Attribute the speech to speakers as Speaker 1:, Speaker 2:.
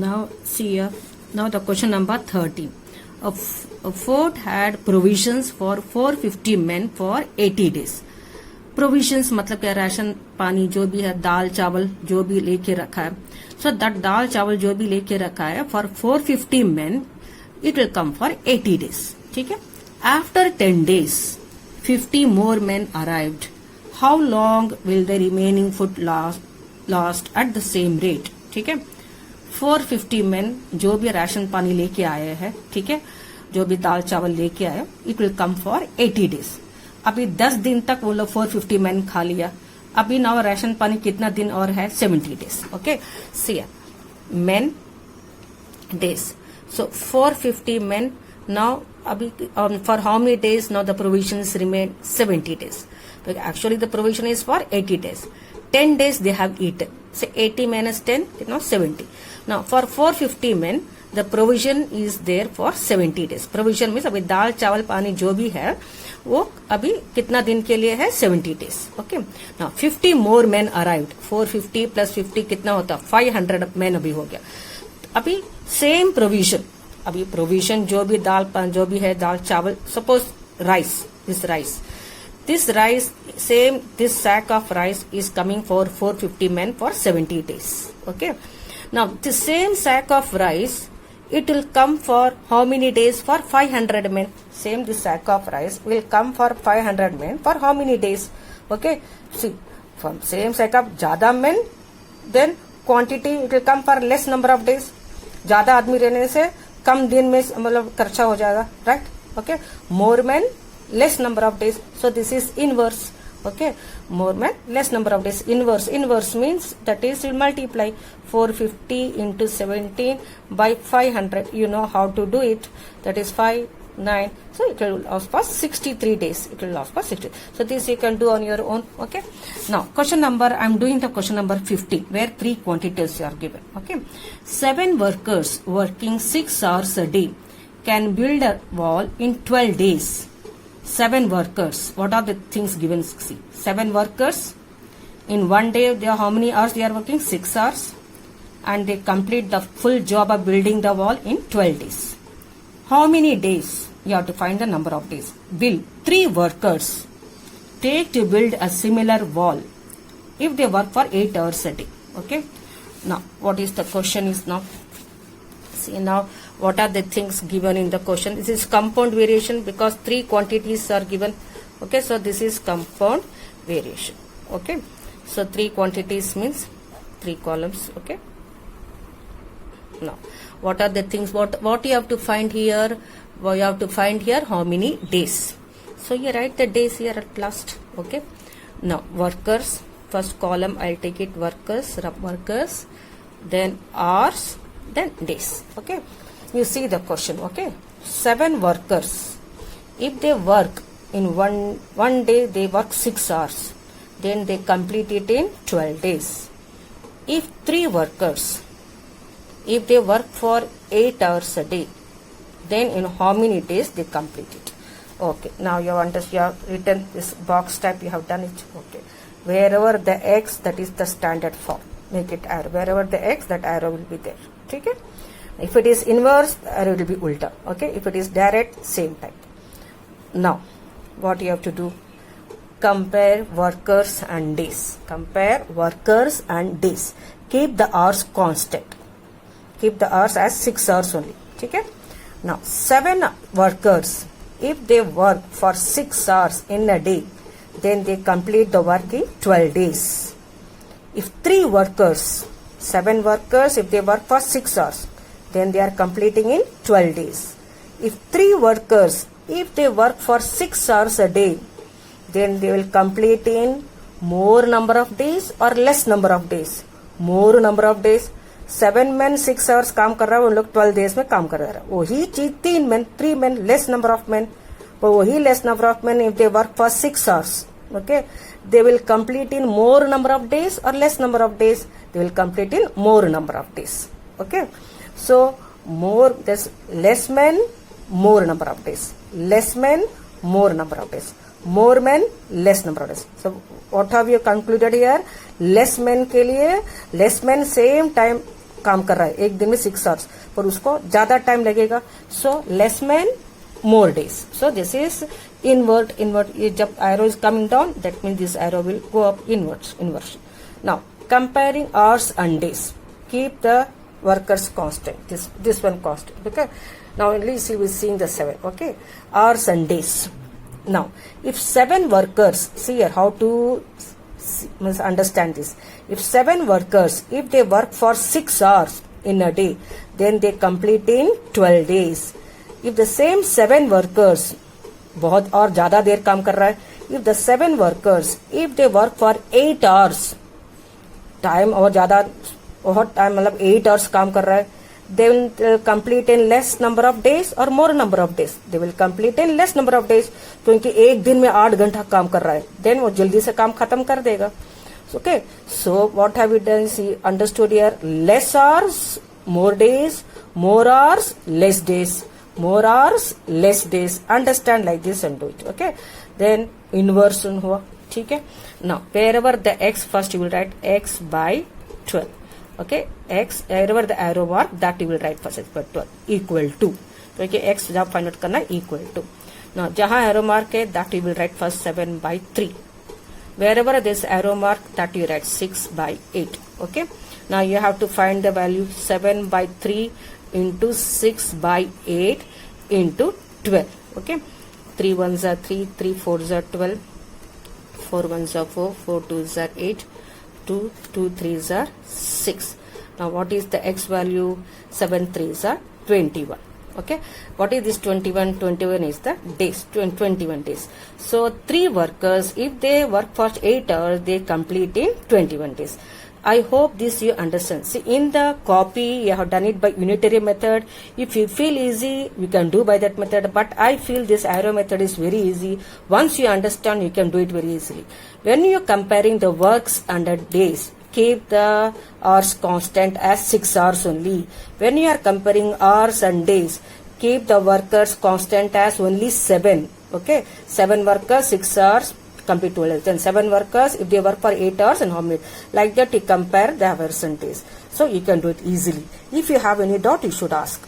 Speaker 1: Now see here. Now the question number 13. A fort had provisions for 450 men for 80 days. Provisions मतलब क्या, ration पानी जो भी है, दाल चावल जो भी लेके रखा है. सो दैट दाल चावल जो भी लेके रखा है for 450 men, it will come for 80 days. ठीक है. After 10 days, 50 more men arrived. How long will the remaining food last at the same rate? ठीक है. 450 men जो भी राशन पानी लेके आए हैं, ठीक है, जो भी दाल चावल लेके आए, it will come for 80 days. अभी 10 दिन तक वो लोग 450 men खा लिया. अभी नाउ राशन पानी कितना दिन और है? 70 days. ओके, सी men days. So 450 men now अभी for how many days now the provisions remain? 70 days. But actually the provision is for 80 days. 10 days they have eaten. So 80 minus 10, you know, 70. Now for 450 men the provision is there for 70 days. Provision means अभी दाल चावल पानी जो भी है वो अभी कितना दिन के लिए है? 70 days. Okay. Now 50 more men arrived. 450 plus 50 कितना होता? 500 men अभी हो गया. अभी सेम प्रोविजन, अभी प्रोविजन जो भी दाल जो भी है, दाल चावल, suppose rice, this rice, same, this sack of rice is coming for 450 men for 70 days. Okay. Now the same sack of rice, it will come for how many days? For 500 men. Same, this sack of rice will come for 500 men for how many days? Okay. See, from same sack of ज्यादा men, then quantity it will come for less number of days. ज्यादा आदमी रहने से कम दिन में मतलब खर्चा हो जाएगा, right? Okay. More men, less number of days. So this is inverse. Okay. More men, less number of days. Inverse means that is you multiply 450 into 17 by 500. You know how to do it. That is 5, 9. So it will last for 63 days. It will last for 60. So this you can do on your own. Okay. Now question number, I am doing the question number 50 where 3 quantities are given. Okay. 7 workers working 6 hours a day can build a wall in 12 days. 7 workers. What are the things given? See, 7 workers in one day. They are how many hours they are working? 6 hours, and they complete the full job of building the wall in 12 days. How many days? You have to find the number of days. Will 3 workers take to build a similar wall if they work for 8 hours a day? Okay. Now, what is the question is now? See now, what are the things given in the question? This is compound variation because 3 quantities are given. Okay, so this is compound variation. Okay, so 3 quantities means 3 columns. Okay. Now, what are the things? What you have to find here? Well, you have to find here how many days. So you write the days here at last. Okay. Now workers. First column I'll take it workers, then hours, then days. Okay. You see the question. Okay. 7 workers. If they work in one day, they work 6 hours. Then they complete it in 12 days. If 3 workers, if they work for 8 hours a day, then in how many days they complete it? Okay. Now you have written this box type. You have done it. Okay. Wherever the X, that is the standard form. Make it arrow. Wherever the X, that arrow will be there. Okay. If it is inverse, the arrow will be ulta. Okay. If it is direct, same type. Now, what you have to do? Compare workers and days. Compare workers and days. Keep the hours constant. Keep the hours as 6 hours only. Okay. Now, 7 workers, if they work for 6 hours in a day, then they complete the work in 12 days. If 3 workers, 7 workers, if they work for 6 hours, then they are completing in 12 days. If 3 workers, if they work for 6 hours a day, then they will complete in more number of days or less number of days? More number of days. 7 men 6 hours काम कर रहा है, उन लोग 12 days में काम कर रहा है. वही चीज 3 men, less number of men, but वही less number of men if they work for 6 hours, okay, they will complete in more number of days or less number of days? They will complete in more number of days. Okay, so more, there's less men, more number of days. Less men, more number of days. More men, less number of days. So what have you concluded here? Less men के लिए less men same time काम कर रहा है, एक दिन में 6 hours, पर उसको ज्यादा टाइम लगेगा. So less man more days. So this is invert. जब arrow is coming down, that means this arrow will go up inverse. Now comparing hours and days, keep the workers constant. This one constant. Okay. Now at least you will seeing the 7. Okay. Hours and days. Now if 7 workers, see here how to must understand this. If 7 workers, if they work for 6 hours in a day, then they complete in 12 days. If the same 7 workers, बहुत और ज्यादा देर काम कर रहा है, if the 7 workers, if they work for 8 hours, time और ज्यादा, बहुत टाइम मतलब 8 hours काम कर रहा है, they will complete in less number of days or more number of days. They will complete in less number of days, क्योंकि एक दिन में 8 घंटा काम कर रहा है, then वो जल्दी से काम खत्म कर देगा. Okay, so what have we done? See, understood here, less hours, more days, more hours, less days. More hours, less days. Understand like this and do it. Okay. Then inversion हुआ, ठीक है. Now wherever the x, first you will write x by 12. Okay. X wherever the arrow mark, that you will write first x by 12 equal to. तो okay, x जब find out करना है equal to. Now जहाँ arrow mark है, that you will write first 7 by 3. Wherever this arrow mark, that you write 6 by 8. Okay. Now you have to find the value 7 by 3 into 6 by 8 into 12. Okay. 3 1s are 3, 3 4s are 12, 4 1s are 4, 4 2s are 8, 2 3s are 6. Now what is the x value? 7 3s are 21. Okay. What is this 21? 21 is the days, 21 days. So 3 workers, if they work for 8 hours, they complete in 21 days. I hope this you understand. See, in the copy, you have done it by unitary method. If you feel easy, you can do by that method. But I feel this arrow method is very easy. Once you understand, you can do it very easily. When you are comparing the works and the days, keep the hours constant as 6 hours only. When you are comparing hours and days, keep the workers constant as only 7. Okay, 7 workers, 6 hours. Complete 12 hours. Then 7 workers, if they work for 8 hours, and how many? Like that, you compare the hours and days. So you can do it easily. If you have any doubt, you should ask.